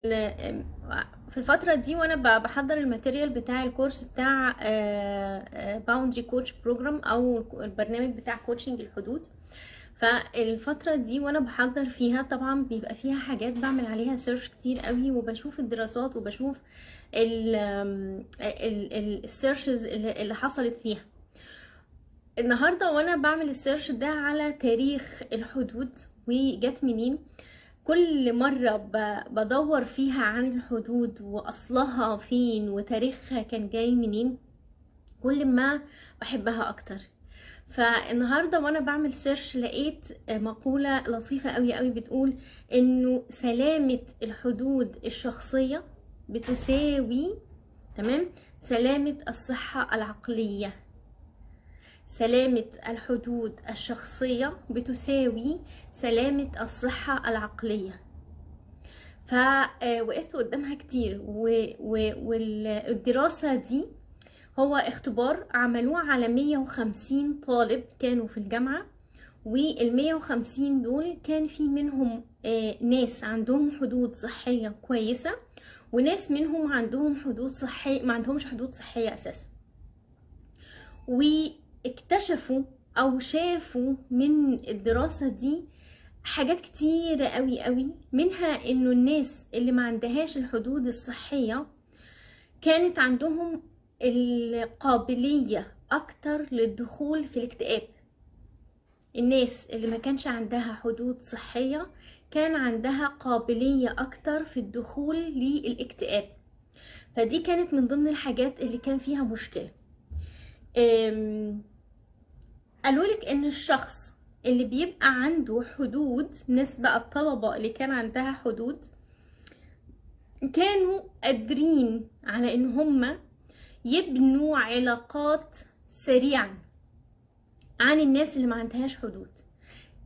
في الفترة دي وانا بحضر الماتيريال بتاع الكورس بتاع باوندري كوتش بروجرام او البرنامج بتاع كوتشنج الحدود. فالفترة دي وانا بحضر فيها طبعا بيبقى فيها حاجات بعمل عليها سيرش كتير قوي، وبشوف الدراسات وبشوف السيرشز اللي حصلت فيها. النهاردة وانا بعمل السيرش ده على تاريخ الحدود وجت منين، كل مرة بدور فيها عن الحدود وأصلها فين وتاريخها كان جاي منين، كل ما بحبها أكتر. فالنهاردة وأنا بعمل سيرش لقيت مقولة لطيفة قوي قوي بتقول إنه سلامة الحدود الشخصية بتساوي سلامة الصحة العقلية. سلامة الحدود الشخصية بتساوي سلامة الصحة العقلية. فوقفت قدامها كتير، والدراسة دي هو اختبار عملوه على 150 طالب كانوا في الجامعة، وال150 دول كان في منهم ناس عندهم حدود صحية كويسة، وناس منهم عندهم حدود صحية ما عندهمش حدود صحية أساسا. واكتشفوا او شافوا من الدراسة دي حاجات كتيرة قوي قوي، منها انه الناس اللي ما عندهاش الحدود الصحية كانت عندهم القابلية اكتر للدخول في الاكتئاب. الناس اللي ما كانش عندها حدود صحية كان عندها قابلية اكتر في الدخول للاكتئاب. فدي كانت من ضمن الحاجات اللي كان فيها مشكلة. قالولك ان الشخص اللي بيبقى عنده حدود، ناس بقى الطلبة اللي كان عندها حدود كانوا قادرين على ان هم يبنوا علاقات سريعا عن الناس اللي ما عندهاش حدود.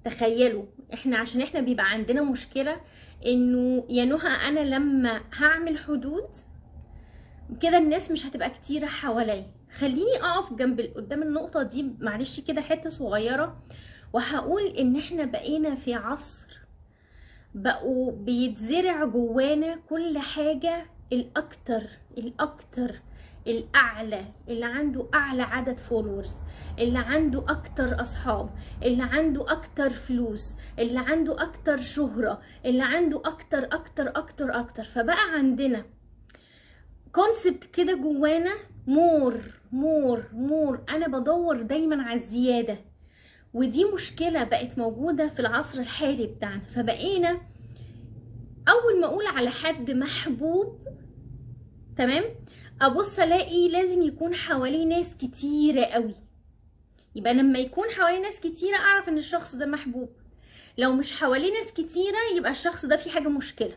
تخيلوا عشان احنا بيبقى عندنا مشكلة انه يا نهى انا لما هعمل حدود كده الناس مش هتبقى كتيرة حوالي. خليني اقف قدام النقطة دي معلش كده حتة صغيرة، وهقول ان احنا بقينا في عصر بقوا بيتزرع جوانا كل حاجة الاكتر الاعلى، اللي عنده اعلى عدد فولورز، اللي عنده اكتر اصحاب، اللي عنده اكتر فلوس، اللي عنده اكتر شهرة، اللي عنده اكتر اكتر اكتر اكتر. فبقى عندنا كونسبت كده جوانا، مور مور مور، انا بدور دايما على الزيادة. ودي مشكلة بقت موجودة في العصر الحالي بتاعنا. فبقينا اول ما اقول على حد محبوب ابص الاقي لازم يكون حواليه ناس كتيرة قوي. يبقى لما يكون حواليه ناس كتيرة اعرف ان الشخص ده محبوب. لو مش حواليه ناس كتيرة يبقى الشخص ده فيه حاجة مشكلة،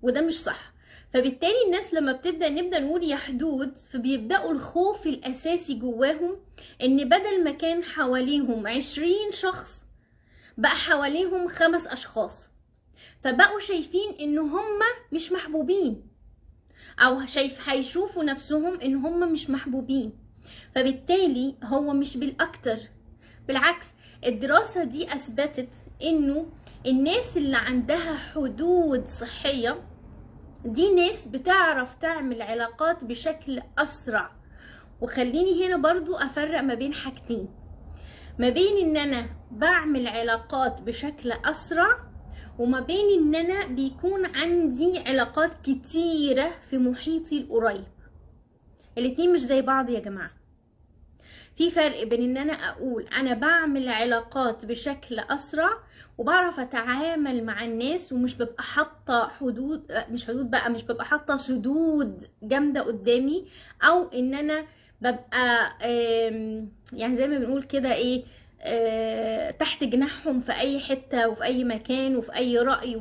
وده مش صح. فبالتالي الناس لما نبدأ نقول يا حدود، فبيبدأوا الخوف الأساسي جواهم إن بدل ما كان حواليهم 20 شخص بقى حواليهم 5 أشخاص. فبقوا شايفين إن هم مش محبوبين، أو هيشوفوا نفسهم إن هم مش محبوبين. فبالتالي هو مش بالأكتر، بالعكس الدراسة دي أثبتت إنه الناس اللي عندها حدود صحية دي ناس بتعرف تعمل علاقات بشكل أسرع. وخليني هنا برضو أفرق ما بين حاجتين، ما بين إن أنا بعمل علاقات بشكل أسرع، وما بين إن أنا بيكون عندي علاقات كتيرة في محيطي القريب. الاتنين مش زي بعض يا جماعة. في فرق بين إن أنا أقول أنا بعمل علاقات بشكل أسرع وبعرف اتعامل مع الناس، ومش ببقى حاطه حدود، مش ببقى حاطه سدود جامده قدامي، او ان انا ببقى يعني زي ما بنقول كده ايه، تحت جناحهم في اي حته وفي اي مكان وفي اي راي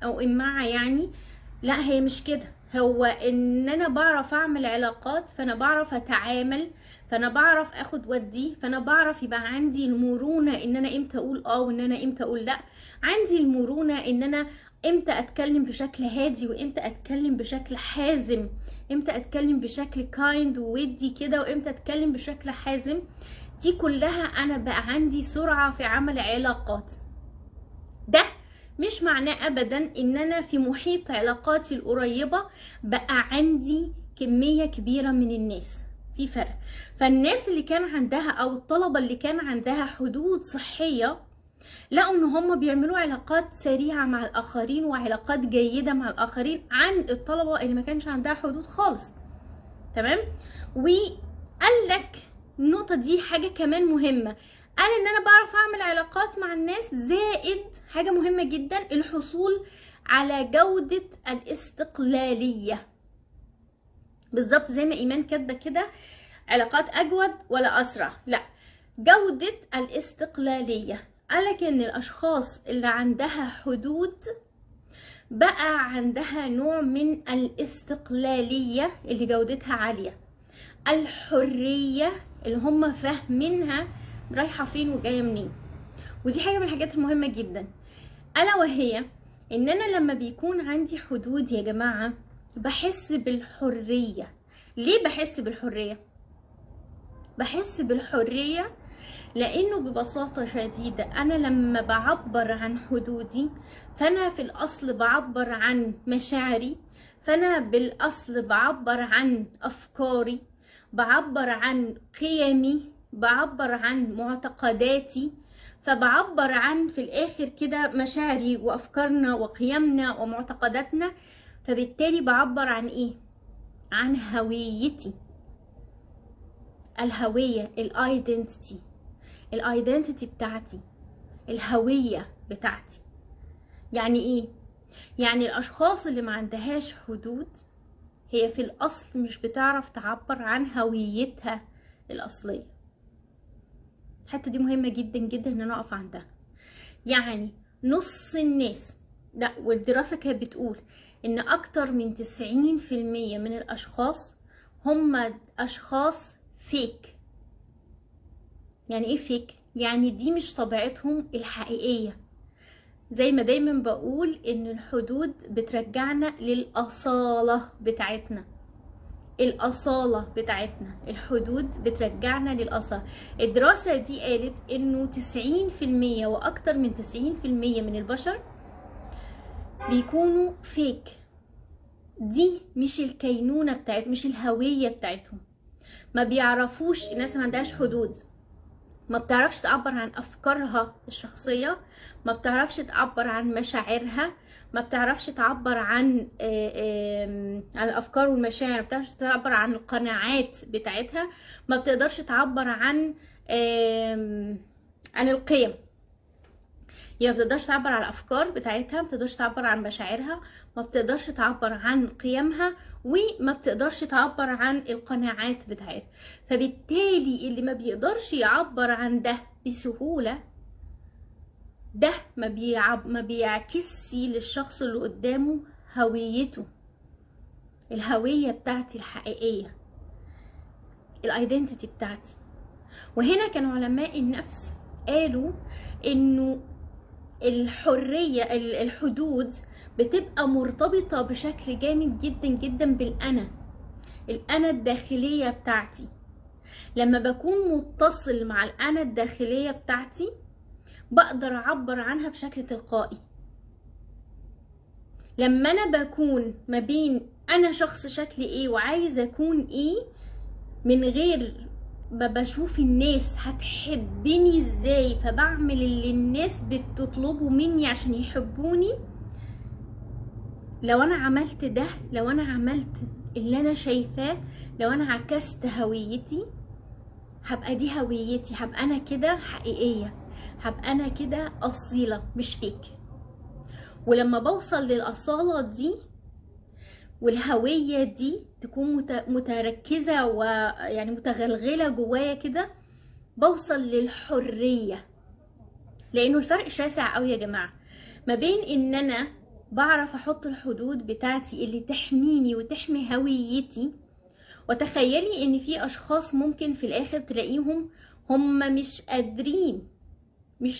او امعه يعني. لا، هي مش كده. هو ان انا بعرف اعمل علاقات، فانا بعرف اتعامل، فانا بعرف اخد ودي، فانا بعرف يبقى عندي المرونة ان انا امتى اقول وان انا امتى اقول لا. عندي المرونة ان انا امتى اتكلم بشكل هادي وامتى اتكلم بشكل حازم، امتى اتكلم بشكل كايند وودي كده وامتى اتكلم بشكل حازم. دي كلها انا بقى عندي سرعة في عمل علاقات. ده مش معناه ابدا ان انا في محيط علاقاتي القريبة بقى عندي كمية كبيرة من الناس، في فرق. فالناس اللي كان عندها او الطلبة اللي كان عندها حدود صحية لقوا ان هم بيعملوا علاقات سريعة مع الاخرين وعلاقات جيدة مع الاخرين عن الطلبة اللي ما كانش عندها حدود خالص. تمام. وقال لك النقطة دي حاجة كمان مهمة، قال ان انا بعرف اعمل علاقات مع الناس، زائد حاجة مهمة جدا، الحصول على جودة الاستقلالية. بالظبط زي ما ايمان كاتبة كده، علاقات اجود ولا اسرع، لا، جودة الاستقلالية. قالك ان الاشخاص اللي عندها حدود بقى عندها نوع من الاستقلالية اللي جودتها عالية، الحرية اللي هم فاهمينها رايحة فين وجاية منين. ودي حاجة من الحاجات المهمة جدا، ألا وهي إن أنا لما بيكون عندي حدود يا جماعة بحس بالحرية. ليه بحس بالحرية؟ بحس بالحرية لأنه ببساطة شديدة أنا لما بعبر عن حدودي فأنا في الأصل بعبر عن مشاعري، فأنا بالأصل بعبر عن أفكاري، بعبر عن قيمي، بعبر عن معتقداتي، فبعبر عن في الآخر كده مشاعري وأفكارنا وقيمنا ومعتقداتنا. فبالتالي بعبر عن إيه؟ عن هويتي، الهوية، الايدنتيتي بتاعتي، الهوية بتاعتي. يعني ايه؟ يعني الاشخاص اللي ما عندهاش حدود هي في الاصل مش بتعرف تعبر عن هويتها الاصلية. الحتة دي مهمة جدا جدا ان انا اقف عندها. يعني نص الناس، لا، والدراسة كانت بتقول ان اكتر من 90% من الاشخاص هم اشخاص فيك. يعني ايه فيك؟ يعني دي مش طبيعتهم الحقيقية. زي ما دايما بقول ان الحدود بترجعنا للأصالة بتاعتنا، الأصالة بتاعتنا، الحدود بترجعنا للأصالة. الدراسة دي قالت انه 90% واكتر من 90% من البشر بيكونوا فيك. دي مش الكينونة بتاعتهم، مش الهوية بتاعتهم. ما بيعرفوش، الناس ما عندهاش حدود، ما بتعرفش تعبر عن أفكارها الشخصية، ما بتعرفش تعبر عن مشاعرها، ما بتعرفش تعبر عن الأفكار والمشاعر، ما بتعرفش تعبر عن القناعات بتاعتها، ما بتقدرش تعبر عن القيم. يعني ما بتقدرش تعبر عن الأفكار بتاعتها، ما بتقدرش تعبر عن مشاعرها، ما بتقدرش تعبر عن قيمها، وما بتقدرش تعبر عن القناعات بتاعتها. فبالتالي اللي ما بيقدرش يعبر عن ده بسهولة، ده ما بيعكسش للشخص اللي قدامه هويته، الهوية بتاعتي الحقيقية، الايدنتيتي بتاعتي. وهنا كان علماء النفس قالوا انه الحرية، الحدود بتبقى مرتبطة بشكل جامد جدا جدا الأنا الداخلية بتاعتي. لما بكون متصل مع الأنا الداخلية بتاعتي بقدر أعبر عنها بشكل تلقائي. لما أنا بكون ما بين أنا شخص شكلي إيه وعايزة أكون إيه، من غير ما بشوف الناس هتحبني إزاي فبعمل اللي الناس بتطلبه مني عشان يحبوني، لو أنا عملت ده، لو أنا عملت اللي أنا شايفاه، لو أنا عكست هويتي، هبقى دي هويتي، هبقى أنا كده حقيقية، هبقى أنا كده أصيلة مش فيك. ولما بوصل للأصالة دي والهوية دي تكون متركزة ويعني متغلغلة جوايا كده، بوصل للحرية. لأنه الفرق شاسع قوي يا جماعة ما بين إن أنا بعرف أحط الحدود بتاعتي اللي تحميني وتحمي هويتي، وتخيلي إن في أشخاص ممكن في الآخر تلاقيهم هم مش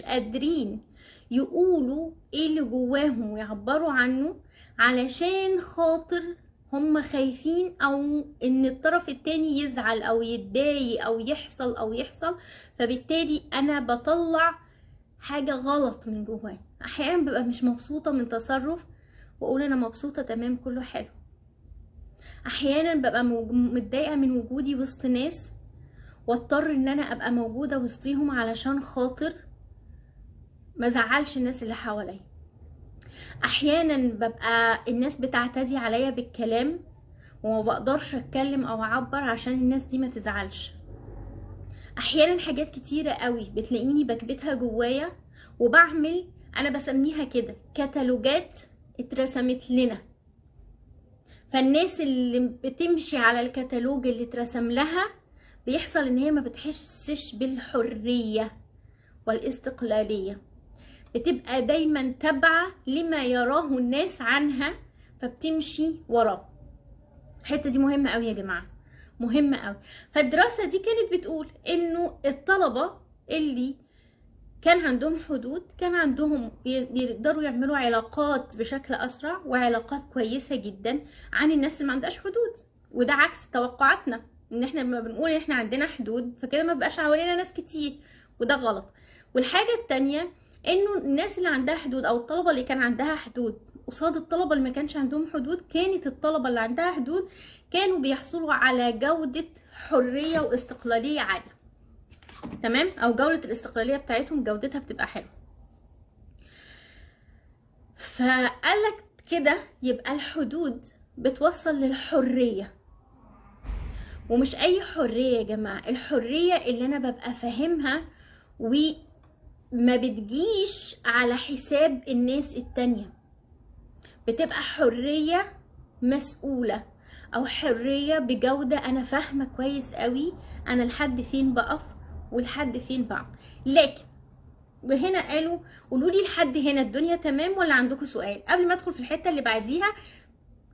قادرين يقولوا ايه اللي جواهم ويعبروا عنه، علشان خاطر هم خايفين او ان الطرف التاني يزعل او يتضايق او يحصل. فبالتالي انا بطلع حاجة غلط من جواي، احيانا ببقى مش مبسوطة من تصرف واقول انا مبسوطة تمام كله حلو. احيانا ببقى متضايقة من وجودي وسط ناس واضطر ان انا ابقى موجودة وسطيهم علشان خاطر ما زعلش الناس اللي حواليا. احيانا ببقى الناس بتعتدي عليا بالكلام وما بقدرش اتكلم او اعبر عشان الناس دي ما تزعلش. احيانا حاجات كتيرة قوي بتلاقيني بكبتها جوايا وبعمل، انا بسميها كده كتالوجات اترسمت لنا. فالناس اللي بتمشي على الكتالوج اللي اترسم لها بيحصل ان هي ما بتحسش بالحرية والاستقلالية، بتبقى دايما تابعة لما يراه الناس عنها فبتمشي وراه. الحتة دي مهمة قوي يا جماعة، مهمة قوي. فالدراسة دي كانت بتقول انه الطلبة اللي كان عندهم حدود كان عندهم يقدروا يعملوا علاقات بشكل اسرع وعلاقات كويسة جدا عن الناس اللي ما عندهاش حدود. وده عكس توقعاتنا، ان احنا لما بنقول ان احنا عندنا حدود فكده ما بقاش حوالينا ناس كتير، وده غلط. والحاجة التانية انه الناس اللي عندها حدود او الطلبة اللي كان عندها حدود قصاد الطلبة اللي ما كانش عندهم حدود، كانت الطلبة اللي عندها حدود كانوا بيحصلوا على جودة حرية واستقلالية عالية. تمام؟ او جودة الاستقلالية بتاعتهم جودتها بتبقى حلوة. فقالك كده يبقى الحدود بتوصل للحرية، ومش اي حرية يا جماعة، الحرية اللي انا ببقى فاهمها وما بتجيش على حساب الناس التانية. بتبقى حرية مسؤولة او حرية بجودة انا فاهمة كويس قوي انا لحد فين بقف ولحد فين بعمل. لكن وهنا قالوا قولوا لي لحد هنا الدنيا تمام ولا عندكم سؤال؟ قبل ما ادخل في الحتة اللي بعديها،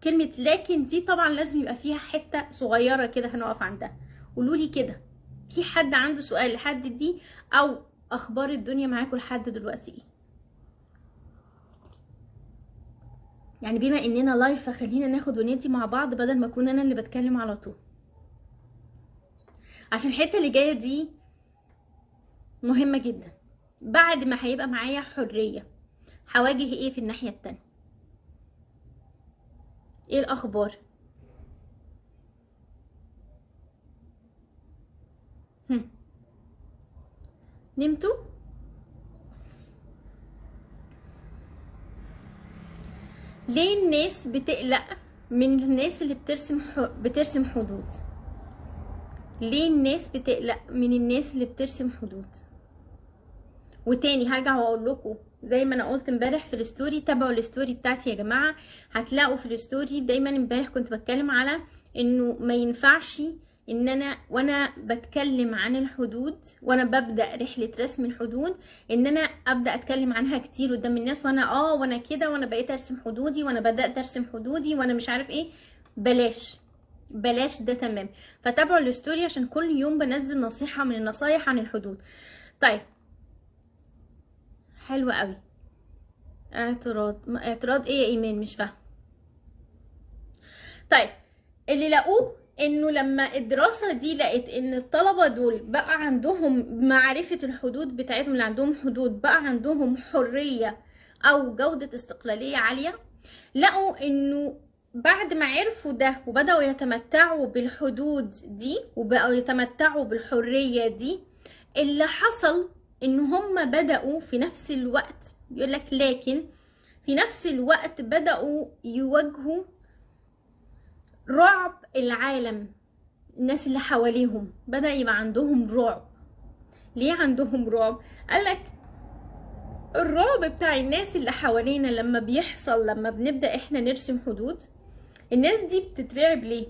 كلمة لكن دي طبعا لازم يبقى فيها حتة صغيرة كده هنقف عندها. قولوا لي كده في حد عنده سؤال لحد دي، او اخبار الدنيا معاكم لحد دلوقتي ايه؟ يعني بما اننا لايف فخلينا ناخد وندي مع بعض بدل ما اكون انا اللي بتكلم على طول، عشان الحته اللي جايه دي مهمه جدا. بعد ما هيبقى معايا حريه هواجه ايه في الناحيه التانية؟ ايه الاخبار؟ نمتوا؟ ليه الناس بتقلق من الناس اللي بترسم حدود؟ ليه الناس بتقلق من الناس اللي بترسم حدود؟ وتاني هرجع واقول لكم زي ما انا قلت امبارح في الستوري، تابعوا الستوري بتاعتي يا جماعه. هتلاقوا في الستوري دايما امبارح كنت بتكلم على انه ما ينفعش ان انا وانا بتكلم عن الحدود وانا ببدا رحله رسم الحدود ان انا ابدا اتكلم عنها كتير قدام الناس وانا كده وانا بقيت ارسم حدودي وانا بدات ارسم حدودي وانا مش عارف ايه. بلاش ده تمام. فتابعوا الستوري عشان كل يوم بنزل نصيحه من النصايح عن الحدود. طيب حلو قوي. اعتراض ايه يا ايمان؟ مش فاهم. طيب اللي لقوه انه لما الدراسة دي لقت ان الطلبة دول بقى عندهم معرفة الحدود بتاعتهم، اللي عندهم حدود بقى عندهم حرية او جودة استقلالية عالية، لقوا انه بعد ما عرفوا ده وبدأوا يتمتعوا بالحدود دي وبقوا يتمتعوا بالحرية دي، اللي حصل ان هم بدأوا في نفس الوقت يقولك لكن في نفس الوقت بدأوا يواجهوا رعب العالم. الناس اللي حواليهم بدأ يبقى عندهم رعب. ليه عندهم رعب؟ قالك الرعب بتاع الناس اللي حوالينا لما بيحصل لما بنبدأ احنا نرسم حدود، الناس دي بتترعب. ليه؟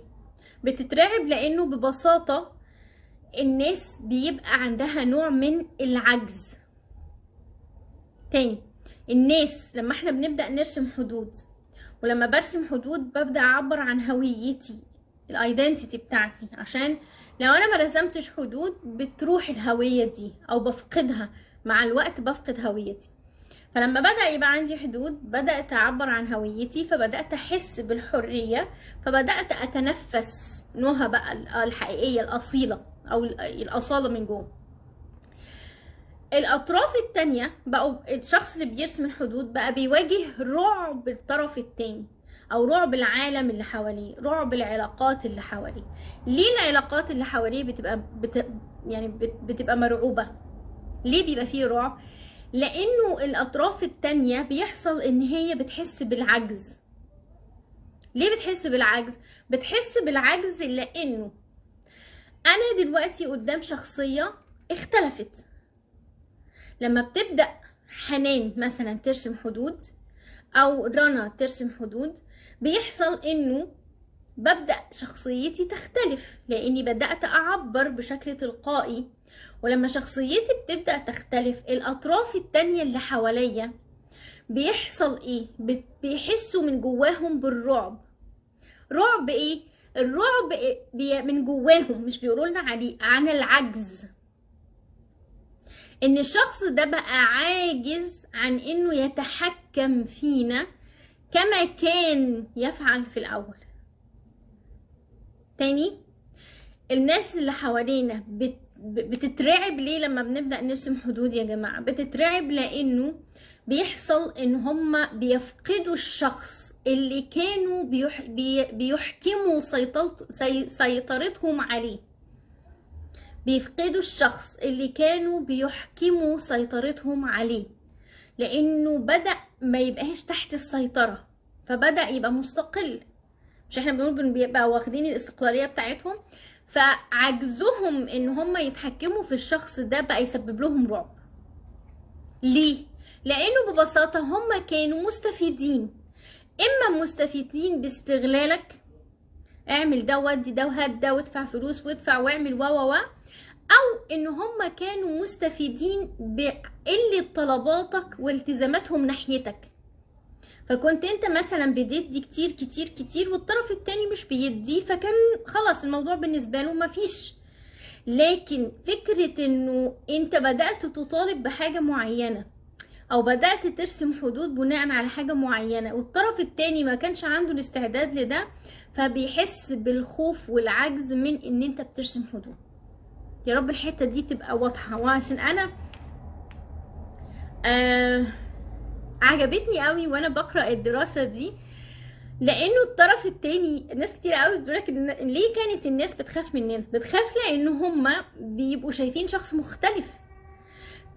بتترعب لانه ببساطة الناس بيبقى عندها نوع من العجز. تاني، الناس لما احنا بنبدأ نرسم حدود، ولما برسم حدود ببدأ اعبر عن هويتي، الايدنتيتي بتاعتي، عشان لو انا ما رسمتش حدود بتروح الهوية دي او بفقدها مع الوقت، بفقد هويتي. فلما بدأ يبقى عندي حدود بدأت اعبر عن هويتي، فبدأت احس بالحرية، فبدأت اتنفس نوها بقى الحقيقية الاصيلة او الاصالة من جوه. الاطراف التانية بقوا الشخص اللي بيرسم الحدود بقى بيواجه رعب الطرف التاني، او رعب العالم اللي حواليه، رعب العلاقات اللي حواليه. ليه العلاقات اللي حواليه بتبقى مرعوبة؟ ليه بيبقى فيه رعب؟ لانه الاطراف التانية بيحصل ان هي بتحس بالعجز. ليه بتحس بالعجز؟ بتحس بالعجز لانه انا دلوقتي قدام شخصية اختلفت. لما بتبدأ حنان مثلا ترسم حدود، او رنا ترسم حدود، بيحصل انه ببدأ شخصيتي تختلف، لاني بدأت اعبر بشكل تلقائي. ولما شخصيتي بتبدأ تختلف، الاطراف التانية اللي حواليا بيحصل ايه؟ بيحسوا من جواهم بالرعب. رعب ايه؟ الرعب من جواهم، مش بيقولوا لنا عليه، عن العجز. ان الشخص ده بقى عاجز عن انه يتحكم فينا كما كان يفعل في الاول. تاني، الناس اللي حوالينا بتترعب. ليه لما بنبدأ نرسم حدود يا جماعة؟ بتترعب لانه بيحصل ان هم بيفقدوا الشخص اللي كانوا بيحكموا سيطرتهم عليه. بيفقدوا الشخص اللي كانوا بيحكموا سيطرتهم عليه، لانه بدأ ما يبقاش تحت السيطرة، فبدأ يبقى مستقل. مش احنا بنقول بيبقى واخدين الاستقلالية بتاعتهم؟ فعجزهم ان هم يتحكموا في الشخص ده بقى يسبب لهم رعب. ليه؟ لانه ببساطة هم كانوا مستفيدين. اما مستفيدين باستغلالك، اعمل ده ودي ده وهات ده وادفع فلوس وادفع واعمل و او ان هم كانوا مستفيدين بقلة طلباتك والتزاماتهم ناحيتك. فكنت انت مثلا بتدي كتير كتير كتير والطرف التاني مش بيدي، فكان خلاص الموضوع بالنسبة له مفيش. لكن فكرة انه انت بدأت تطالب بحاجة معينة او بدأت ترسم حدود بناء على حاجة معينة والطرف التاني ما كانش عنده الاستعداد لده، فبيحس بالخوف والعجز من ان انت بترسم حدود. يا رب الحتة دي تبقى واضحة. وعشان انا عجبتني قوي وانا بقرأ الدراسة دي، لانه الطرف التاني ناس كتير قوي بتقولك ليه كانت الناس بتخاف مننا؟ بتخاف لانه هما بيبقوا شايفين شخص مختلف،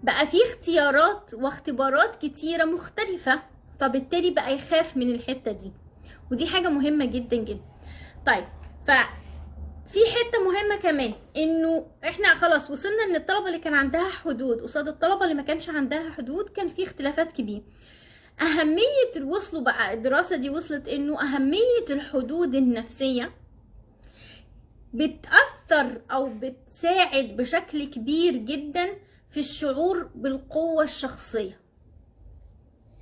بقى فيه اختيارات واختبارات كتيرة مختلفة، فبالتالي بقى يخاف من الحتة دي. ودي حاجة مهمة جدا جدا. طيب، في حتة مهمة كمان، انه احنا خلاص وصلنا ان الطلبة اللي كان عندها حدود قصاد الطلبة اللي ما كانش عندها حدود كان في اختلافات كبيرة. وصلوا بقى الدراسة دي وصلت انه اهمية الحدود النفسية بتأثر او بتساعد بشكل كبير جدا في الشعور بالقوة الشخصية.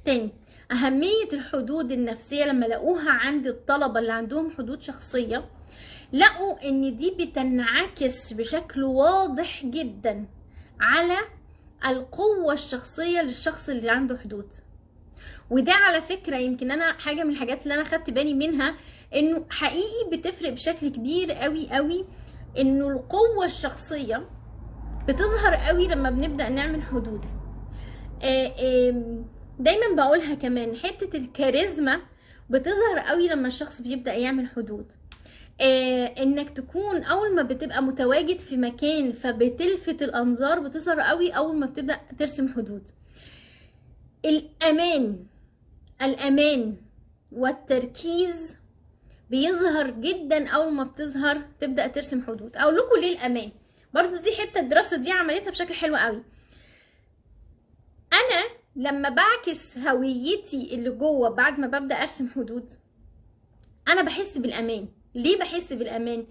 تاني، أهمية الحدود النفسية لما لقوها عند الطلبة اللي عندهم حدود شخصية، لقوا ان دي بتنعكس بشكل واضح جدا على القوة الشخصية للشخص اللي عنده حدود. وده على فكرة يمكن انا حاجة من الحاجات اللي انا خدت بالي منها، انه حقيقي بتفرق بشكل كبير قوي قوي، انه القوة الشخصية بتظهر قوي لما بنبدأ نعمل حدود. دايما بقولها كمان، حتة الكاريزما بتظهر قوي لما الشخص بيبدأ يعمل حدود. انك تكون اول ما بتبقى متواجد في مكان فبتلفت الانظار بتظهر قوي اول ما بتبدأ ترسم حدود. الامان والتركيز بيظهر جدا اول ما تبدأ ترسم حدود. اقول لكم ليه الامان برضو، دي حتة الدراسة دي عملتها بشكل حلو قوي. انا لما بعكس هويتي اللي جوه بعد ما ببدأ ارسم حدود، انا بحس بالامان. ليه بحس بالامان؟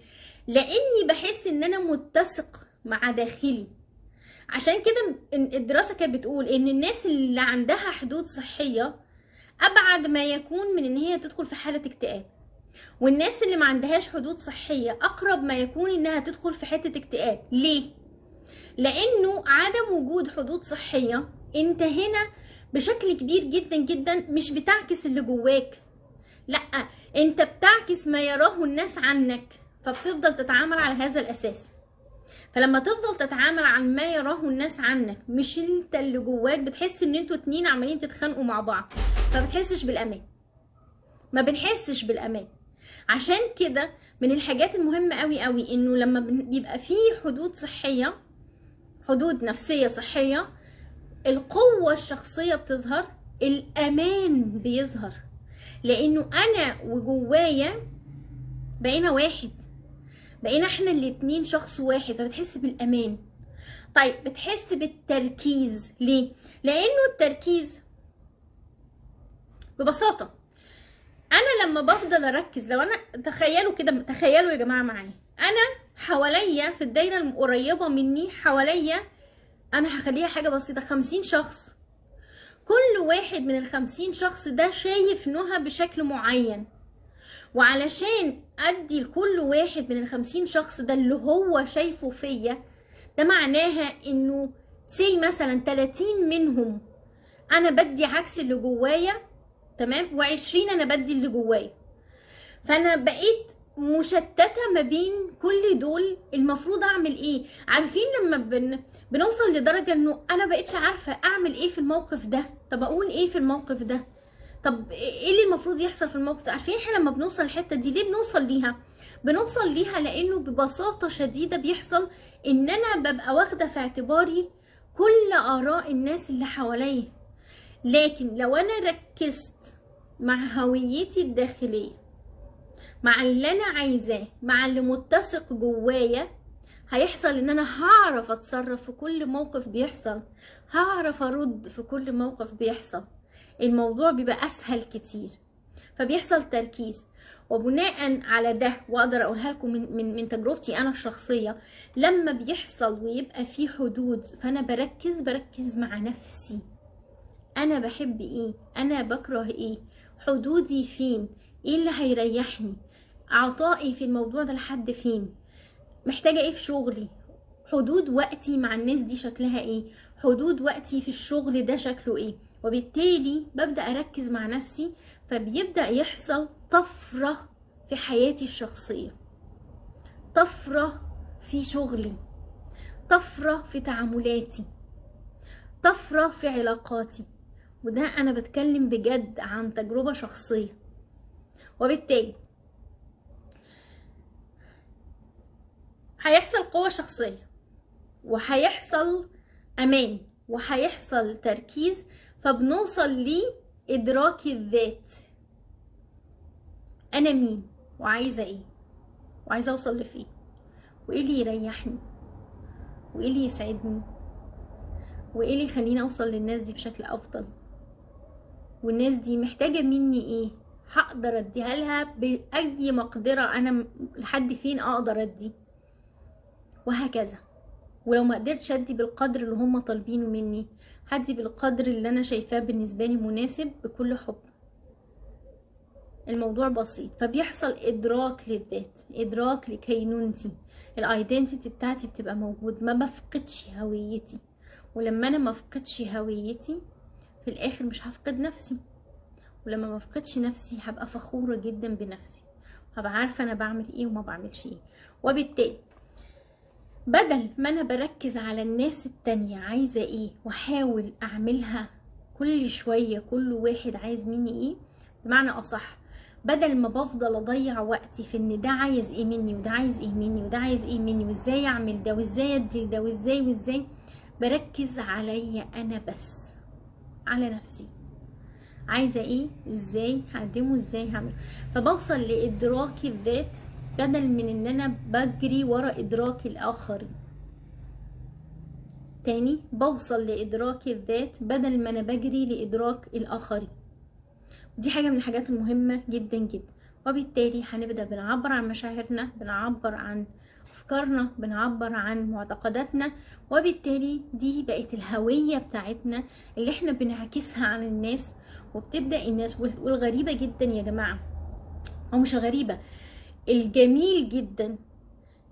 لاني بحس ان انا متسق مع داخلي. عشان كده الدراسة كانت بتقول ان الناس اللي عندها حدود صحية ابعد ما يكون من ان هي تدخل في حالة اكتئاب، والناس اللي ما عندهاش حدود صحية اقرب ما يكون انها تدخل في حتة اكتئاب. ليه؟ لانه عدم وجود حدود صحية انت هنا بشكل كبير جدا جدا مش بتعكس اللي جواك، لا، انت بتعكس ما يراه الناس عنك، فبتفضل تتعامل على هذا الاساس. فلما تفضل تتعامل عن ما يراه الناس عنك مش انت اللي جواك، بتحس ان انتوا اتنين عمالين تتخانقوا مع بعض، فبتحسش بالامان، ما بنحسش بالامان. عشان كده من الحاجات المهمة قوي قوي انه لما بيبقى فيه حدود صحية، حدود نفسية صحية، القوة الشخصية بتظهر، الامان بيظهر، لانه انا وجوايا بقينا واحد، بقينا احنا الاتنين شخص واحد، فبتحس بالامان. طيب بتحس بالتركيز ليه؟ لانه التركيز ببساطة انا لما بفضل اركز، لو انا تخيلوا كده، تخيلوا يا جماعة معايا، انا حواليا في الدايرة القريبة مني حواليا، انا هخليها حاجة بسيطة، 50 شخص، كل واحد من ال50 شخص ده شايف نهى بشكل معين، وعلشان ادي لكل واحد من ال50 شخص ده اللي هو شايفه فيا، ده معناها انه سي مثلا 30 منهم انا بدي عكس اللي جوايا، تمام، و20 انا بدي اللي جوايا، فانا بقيت مشتتة ما بين كل دول. المفروض اعمل ايه؟ عارفين لما بنوصل لدرجة انه انا بقيتش عارفة اعمل ايه في الموقف ده، طب اقول ايه في الموقف ده، طب ايه اللي المفروض يحصل في الموقف ده؟ عارفين احنا لما بنوصل الحتة دي ليه بنوصل ليها؟ بنوصل ليها لانه ببساطة شديدة بيحصل ان انا ببقى واخدة في اعتباري كل اراء الناس اللي حواليا، لكن لو انا ركزت مع هويتي الداخلية، مع اللي انا عايزاه، مع اللي متسق جوايا، هيحصل ان انا هعرف اتصرف في كل موقف بيحصل، هعرف ارد في كل موقف بيحصل، الموضوع بيبقى اسهل كتير، فبيحصل تركيز. وبناء على ده، واقدر اقولها لكم من تجربتي انا الشخصيه، لما بيحصل ويبقى في حدود، فانا بركز مع نفسي، انا بحب ايه، انا بكره ايه، حدودي فين، ايه اللي هيريحني، عطائي في الموضوع ده لحد فين، محتاجه ايه في شغلي، حدود وقتي مع الناس دي شكلها ايه، حدود وقتي في الشغل ده شكله ايه. وبالتالي ببدأ اركز مع نفسي، فبيبدأ يحصل طفرة في حياتي الشخصية، طفرة في شغلي، طفرة في تعاملاتي، طفرة في علاقاتي، وده انا بتكلم بجد عن تجربة شخصية. وبالتالي هيحصل قوة شخصية، وهيحصل امان، وهيحصل تركيز، فبنوصل لإدراك الذات، انا مين وعايزة ايه، وعايزة اوصل لفين، وايه اللي يريحني، وايه اللي يسعدني، وايه اللي يخليني اوصل للناس دي بشكل افضل، والناس دي محتاجة مني ايه، هقدر اديها لها بأي مقدرة، انا لحد فين اقدر ادي، وهكذا. ولو ما قدرتش ادي بالقدر اللي هم طالبينه مني، هدي بالقدر اللي انا شايفاه بالنسبه لي مناسب، بكل حب. الموضوع بسيط، فبيحصل ادراك للذات، ادراك لكينونتي، الايدنتيتي بتاعتي بتبقى موجود، ما بفقدش هويتي. ولما انا ما افقدش هويتي، في الاخر مش هفقد نفسي، ولما ما افقدش نفسي هبقى فخوره جدا بنفسي، هبقى عارفه انا بعمل ايه وما بعملش ايه. وبالتالي بدل ما انا بركز على الناس التانية عايزة ايه واحاول اعملها كل شوية، كل واحد عايز مني ايه، بمعنى اصح، بدل ما بفضل اضيع وقتي في ان ده عايز ايه مني، وده عايز ايه مني، وده عايز ايه مني، وازاي اعمل ده، وازاي ادي ده، وازاي بركز عليا انا بس، على نفسي، عايزة ايه، ازاي هقدمه، ازاي هعمله، فبوصل لادراك الذات بدل من ان انا بجري ورا ادراك الاخرين. تاني، بوصل لادراك الذات بدل ما انا بجري لادراك الاخرين. دي حاجة من الحاجات المهمة جدا جدا. وبالتالي هنبدأ بنعبر عن مشاعرنا، بنعبر عن افكارنا، بنعبر عن معتقداتنا، وبالتالي دي بقت الهوية بتاعتنا اللي احنا بنعكسها عن الناس. وبتبدأ الناس، والغريبة جدا يا جماعة، او مش غريبة، الجميل جدا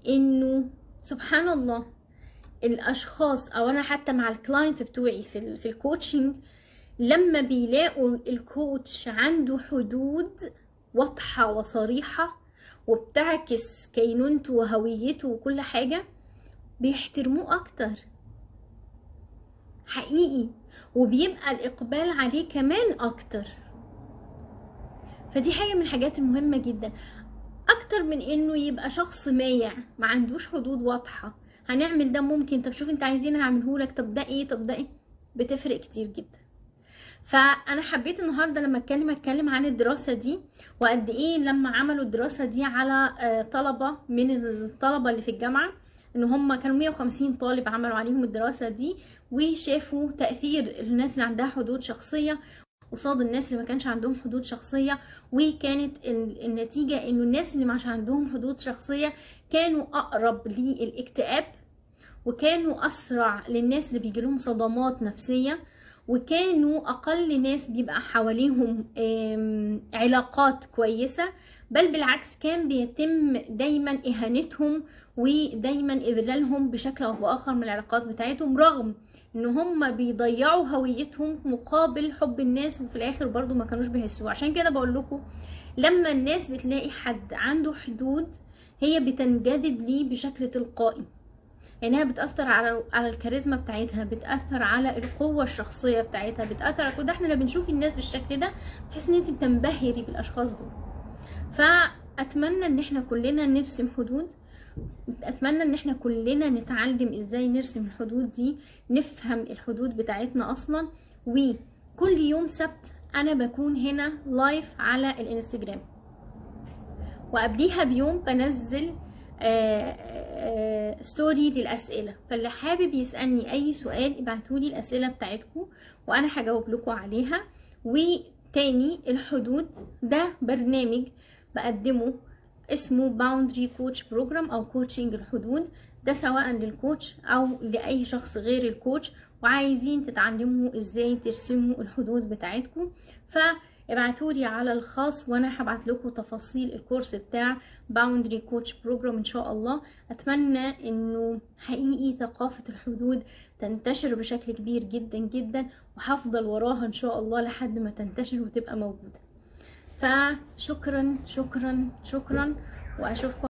انه سبحان الله الاشخاص، او انا حتى مع الكلاينت بتوعي في الكوتشنج، لما بيلاقوا الكوتش عنده حدود واضحة وصريحة وبتعكس كينونته وهويته وكل حاجة، بيحترموه اكتر حقيقي، وبيبقى الاقبال عليه كمان اكتر. فدي حاجة من الحاجات المهمة جدا، اكتر من انه يبقى شخص مايع ما عندوش حدود واضحة. هنعمل ده ممكن، طب شوف انت عايزين هعملهولك، طب ده ايه، طب ده ايه، بتفرق كتير جدا. فانا حبيت النهارده لما اتكلم عن الدراسه دي، وقد ايه لما عملوا الدراسه دي على طلبه من الطلبه اللي في الجامعه، ان هم كانوا 150 طالب عملوا عليهم الدراسه دي، وشافوا تاثير الناس اللي عندها حدود شخصيه قصاد الناس اللي ما كانش عندهم حدود شخصيه. وكانت النتيجه انه الناس اللي مش عندهم حدود شخصيه كانوا اقرب للاكتئاب، وكانوا اسرع للناس اللي بيجيلهم صدمات نفسيه، وكانوا اقل ناس بيبقى حواليهم علاقات كويسة. بل بالعكس كان بيتم دايما اهانتهم ودايما اذلالهم بشكل او باخر من العلاقات بتاعتهم، رغم ان هم بيضيعوا هويتهم مقابل حب الناس، وفي الاخر برضو ما كانوش بيحسوا. عشان كده بقول لكم، لما الناس بتلاقي حد عنده حدود هي بتنجذب ليه بشكل تلقائي، لانها بتاثر على الكاريزما بتاعتها، بتاثر على القوه الشخصيه بتاعتها، بتاثر على كده. احنا لما بنشوف الناس بالشكل ده تحس ان انت بتنبهري بالاشخاص دول. فاتمنى ان احنا كلنا نرسم حدود، اتمنى ان احنا كلنا نتعلم ازاي نرسم الحدود دي، نفهم الحدود بتاعتنا اصلا. وكل يوم سبت انا بكون هنا لايف على الانستجرام، وقبليها بيوم بنزل ستوري للأسئلة. فاللي حابب يسألني أي سؤال ابعتولي الأسئلة بتاعتكم وأنا هجاوب لكم عليها. وتاني، الحدود ده برنامج بقدمه اسمه Boundary Coach Program أو كوتشنج الحدود، ده سواء للكوتش أو لأي شخص غير الكوتش وعايزين تتعلموا ازاي ترسموا الحدود بتاعتكم. ابعتولي على الخاص وانا هبعت لكم تفاصيل الكورس بتاع باوندري كوتش بروجرام ان شاء الله. اتمنى انه حقيقي ثقافة الحدود تنتشر بشكل كبير جدا جدا، وهفضل وراها ان شاء الله لحد ما تنتشر وتبقى موجودة. فشكرا شكرا شكرا، واشوفكم